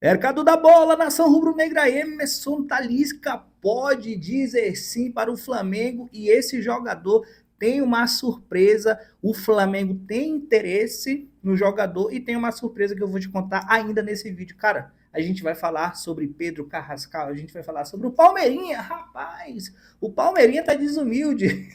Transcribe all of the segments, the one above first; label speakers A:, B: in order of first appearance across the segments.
A: Mercado da bola, nação rubro-negra, Emerson Talisca pode dizer sim para o Flamengo e esse jogador tem uma surpresa. O Flamengo tem interesse no jogador e tem uma surpresa que eu vou te contar ainda nesse vídeo. Cara, a gente vai falar sobre Pedro Carrascal, a gente vai falar sobre o Palmeirinha, rapaz. O Palmeirinha tá desumilde.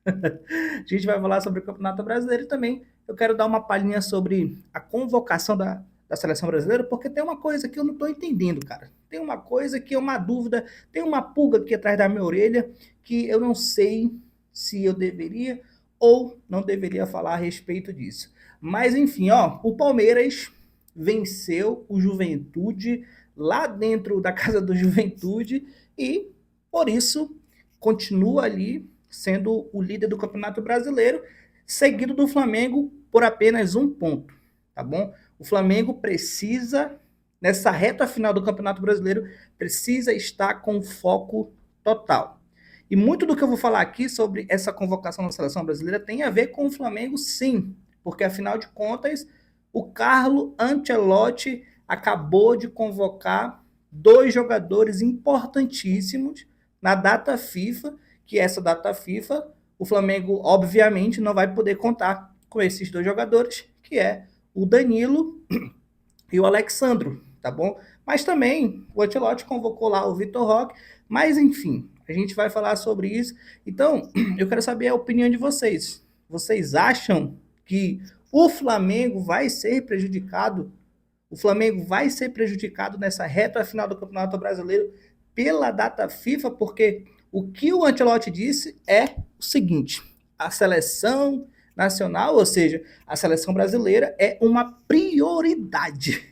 A: A gente vai falar sobre o Campeonato Brasileiro também. Eu quero dar uma palhinha sobre a convocação da seleção brasileira, porque tem uma coisa que eu não estou entendendo, cara. Tem uma coisa que é uma dúvida, tem uma pulga aqui atrás da minha orelha, que eu não sei se eu deveria ou não deveria falar a respeito disso. Mas enfim, ó, o Palmeiras venceu o Juventude lá dentro da casa do Juventude e por isso continua ali sendo o líder do Campeonato Brasileiro, seguido do Flamengo por apenas um ponto, tá bom? O Flamengo precisa, nessa reta final do Campeonato Brasileiro, precisa estar com foco total. E muito do que eu vou falar aqui sobre essa convocação da seleção brasileira tem a ver com o Flamengo, sim, porque afinal de contas, o Carlo Ancelotti acabou de convocar dois jogadores importantíssimos na data FIFA, que essa data FIFA, o Flamengo obviamente não vai poder contar com esses dois jogadores, que é o Danilo e o Alexandro, tá bom? Mas também o Ancelotti convocou lá o Vitor Roque, mas enfim, a gente vai falar sobre isso. Então, eu quero saber a opinião de vocês. Vocês acham que o Flamengo vai ser prejudicado? O Flamengo vai ser prejudicado nessa reta final do Campeonato Brasileiro pela data FIFA, porque o que o Ancelotti disse é o seguinte: a seleção nacional, ou seja, a seleção brasileira, é uma prioridade.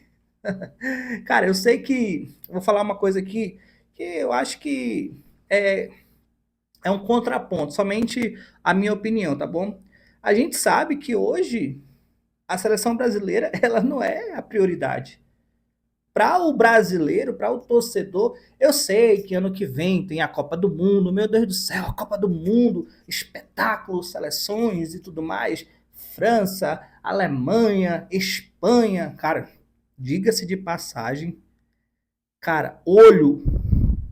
A: Cara, eu sei que. Vou falar uma coisa aqui que eu acho que é, é um contraponto, somente a minha opinião, tá bom? A gente sabe que hoje a seleção brasileira ela não é a prioridade. Para o brasileiro, para o torcedor, eu sei que ano que vem tem a Copa do Mundo, meu Deus do céu, a Copa do Mundo, espetáculo, seleções e tudo mais. França, Alemanha, Espanha, cara, diga-se de passagem, cara, olho,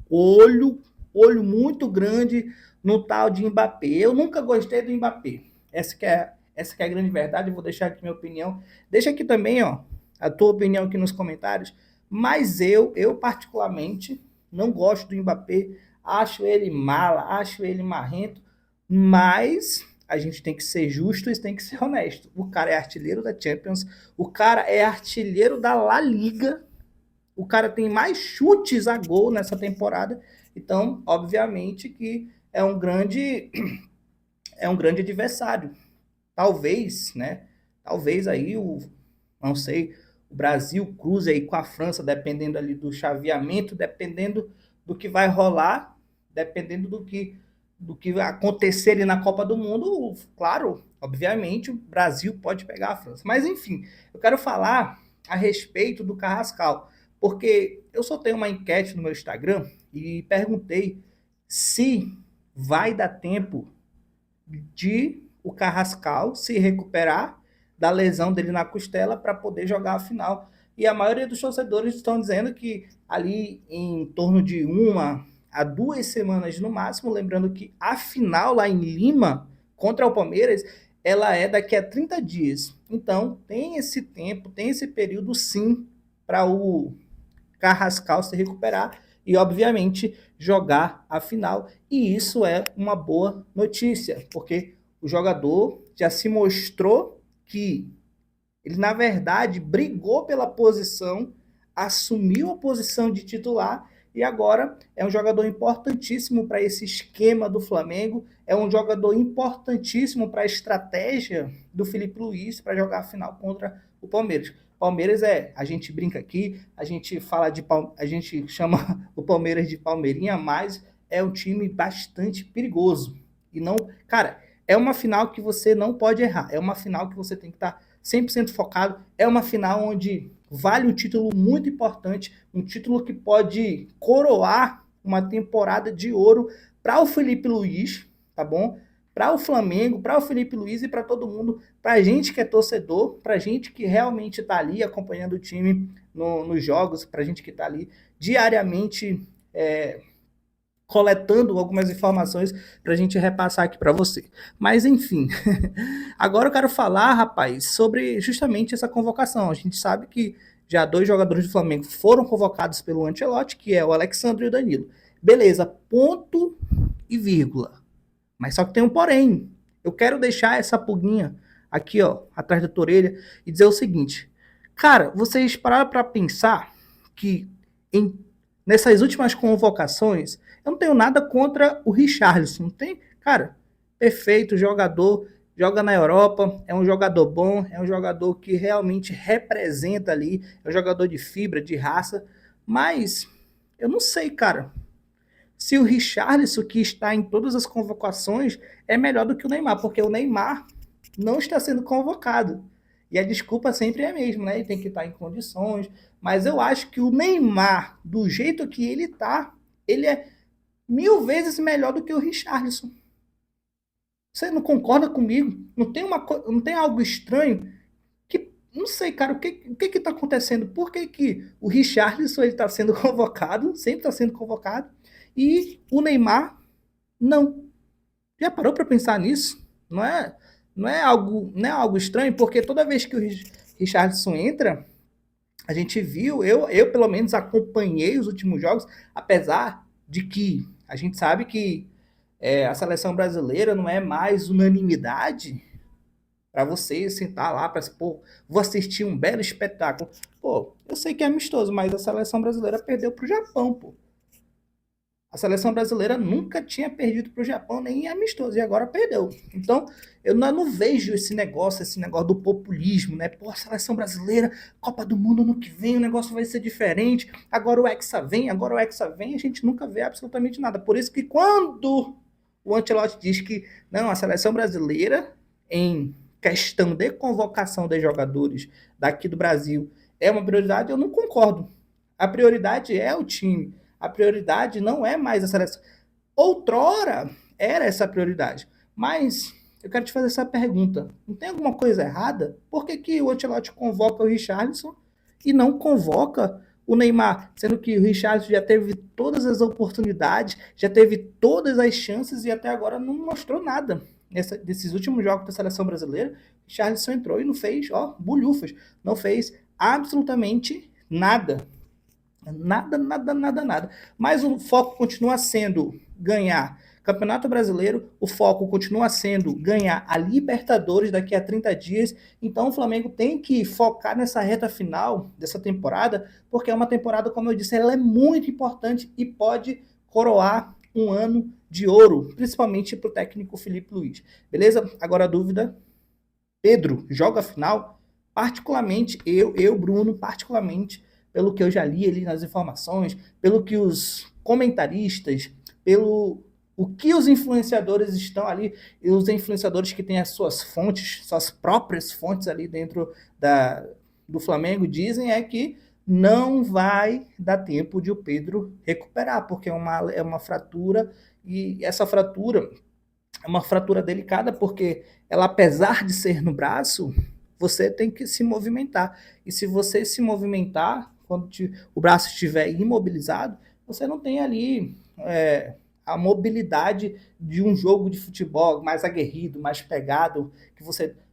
A: olho muito grande no tal de Mbappé. Eu nunca gostei do Mbappé. Essa que é a grande verdade, eu vou deixar aqui minha opinião. Deixa aqui também, ó, a tua opinião aqui nos comentários. Mas eu particularmente não gosto do Mbappé, acho ele mala, acho ele marrento, mas a gente tem que ser justo e tem que ser honesto. O cara é artilheiro da Champions, o cara é artilheiro da La Liga, o cara tem mais chutes a gol nessa temporada, então, obviamente que é um grande adversário. Talvez, né? Talvez aí não sei, o Brasil cruze aí com a França, dependendo ali do chaveamento, dependendo do que vai rolar, dependendo do que vai acontecer ali na Copa do Mundo, claro, obviamente o Brasil pode pegar a França. Mas enfim, eu quero falar a respeito do Carrascal, porque eu soltei uma enquete no meu Instagram e perguntei se vai dar tempo de o Carrascal se recuperar da lesão dele na costela para poder jogar a final. E a maioria dos torcedores estão dizendo que ali em torno de 1 a 2 semanas no máximo, lembrando que a final lá em Lima contra o Palmeiras, ela é daqui a 30 dias. Então tem esse tempo, tem esse período sim para o Carrascal se recuperar e, obviamente, jogar a final. E isso é uma boa notícia, porque o jogador já se mostrou que ele, na verdade, brigou pela posição, assumiu a posição de titular e agora é um jogador importantíssimo para esse esquema do Flamengo, é um jogador importantíssimo para a estratégia do Felipe Luiz para jogar a final contra o Palmeiras. Palmeiras a gente brinca aqui, a gente fala a gente chama o Palmeiras de Palmeirinha, mas é um time bastante perigoso. E não, cara, é uma final que você não pode errar, é uma final que você tem que estar 100% focado, é uma final onde vale um título muito importante, um título que pode coroar uma temporada de ouro para o Felipe Luiz, tá bom? Para o Flamengo, para o Felipe Luiz e para todo mundo, para a gente que é torcedor, para a gente que realmente está ali acompanhando o time nos jogos, para a gente que está ali diariamente coletando algumas informações para a gente repassar aqui para você. Mas enfim, agora eu quero falar, rapaz, sobre justamente essa convocação. A gente sabe que já 2 jogadores do Flamengo foram convocados pelo Ancelotti, que é o Alexandre e o Danilo. Beleza, ponto e vírgula. Mas só que tem um porém. Eu quero deixar essa pulguinha aqui, ó, atrás da tua orelha e dizer o seguinte. Cara, vocês pararam para pensar que nessas últimas convocações, eu não tenho nada contra o Richarlison, não tem? Cara, perfeito jogador, joga na Europa, é um jogador bom, é um jogador que realmente representa ali, é um jogador de fibra, de raça, mas eu não sei, cara, se o Richarlison, que está em todas as convocações, é melhor do que o Neymar, porque o Neymar não está sendo convocado. E a desculpa sempre é a mesma, né? Ele tem que estar em condições. Mas eu acho que o Neymar, do jeito que ele está, ele é 1000 vezes melhor do que o Richarlison. Você não concorda comigo? Não tem algo estranho? Que, não sei, cara, o que está acontecendo? Por que o Richarlison está sendo convocado, sempre está sendo convocado, e o Neymar não? Já parou para pensar nisso? Não é algo estranho, porque toda vez que o Richarlison entra, a gente viu, eu pelo menos acompanhei os últimos jogos, apesar de que a gente sabe que a seleção brasileira não é mais unanimidade para você sentar lá para, pô, vou assistir um belo espetáculo. Pô, eu sei que é amistoso, mas a seleção brasileira perdeu para o Japão, pô. A seleção brasileira nunca tinha perdido para o Japão, nem em amistoso, e agora perdeu. Então, eu não vejo esse negócio do populismo, né? Pô, a seleção brasileira, Copa do Mundo no que vem, o negócio vai ser diferente, agora o Hexa vem, a gente nunca vê absolutamente nada. Por isso que quando o Ancelotti diz que, não, a seleção brasileira, em questão de convocação de jogadores daqui do Brasil, é uma prioridade, eu não concordo. A prioridade é o time. A prioridade não é mais a seleção. Outrora era essa prioridade. Mas eu quero te fazer essa pergunta. Não tem alguma coisa errada? Por que o Ancelotti convoca o Richarlison e não convoca o Neymar? Sendo que o Richarlison já teve todas as oportunidades, já teve todas as chances e até agora não mostrou nada. Desses últimos jogos da seleção brasileira, o Richarlison entrou e não fez, bulhufas. Não fez absolutamente nada. Nada, nada, nada, nada. Mas o foco continua sendo ganhar Campeonato Brasileiro, o foco continua sendo ganhar a Libertadores daqui a 30 dias. Então o Flamengo tem que focar nessa reta final dessa temporada, porque é uma temporada, como eu disse, ela é muito importante e pode coroar um ano de ouro, principalmente para o técnico Felipe Luiz. Beleza? Agora a dúvida, Pedro joga a final? Particularmente, Bruno, particularmente, pelo que eu já li ali nas informações, pelo que os comentaristas, pelo o que os influenciadores estão ali, e os influenciadores que têm as suas fontes, suas próprias fontes ali dentro do Flamengo, dizem é que não vai dar tempo de o Pedro recuperar, porque é uma fratura, e essa fratura é uma fratura delicada, porque ela, apesar de ser no braço, você tem que se movimentar. E se você se movimentar, quando o braço estiver imobilizado, você não tem ali a mobilidade de um jogo de futebol mais aguerrido, mais pegado.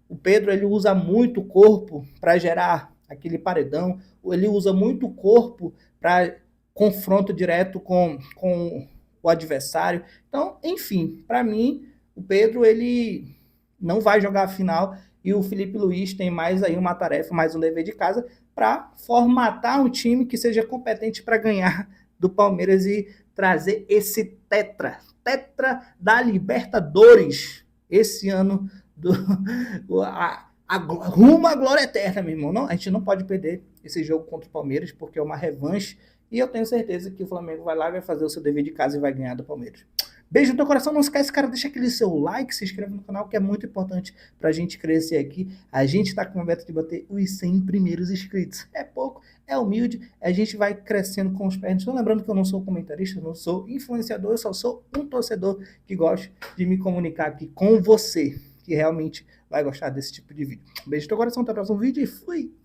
A: O Pedro, ele usa muito o corpo para gerar aquele paredão, ele usa muito o corpo para confronto direto com o adversário. Então, enfim, para mim, o Pedro, ele não vai jogar a final, e o Felipe Luiz tem mais aí uma tarefa, mais um dever de casa, para formatar um time que seja competente para ganhar do Palmeiras e trazer esse tetra da Libertadores esse ano rumo à glória eterna, meu irmão. Não, a gente não pode perder esse jogo contra o Palmeiras, porque é uma revanche, e eu tenho certeza que o Flamengo vai lá, vai fazer o seu dever de casa e vai ganhar do Palmeiras. Beijo no teu coração, não esquece, cara, deixa aquele seu like, se inscreve no canal, que é muito importante pra gente crescer aqui. A gente tá com uma meta de bater os 100 primeiros inscritos. É pouco, é humilde, a gente vai crescendo com os pés. Estou lembrando que eu não sou comentarista, eu não sou influenciador, eu só sou um torcedor que gosta de me comunicar aqui com você, que realmente vai gostar desse tipo de vídeo. Beijo no teu coração, até o próximo vídeo e fui!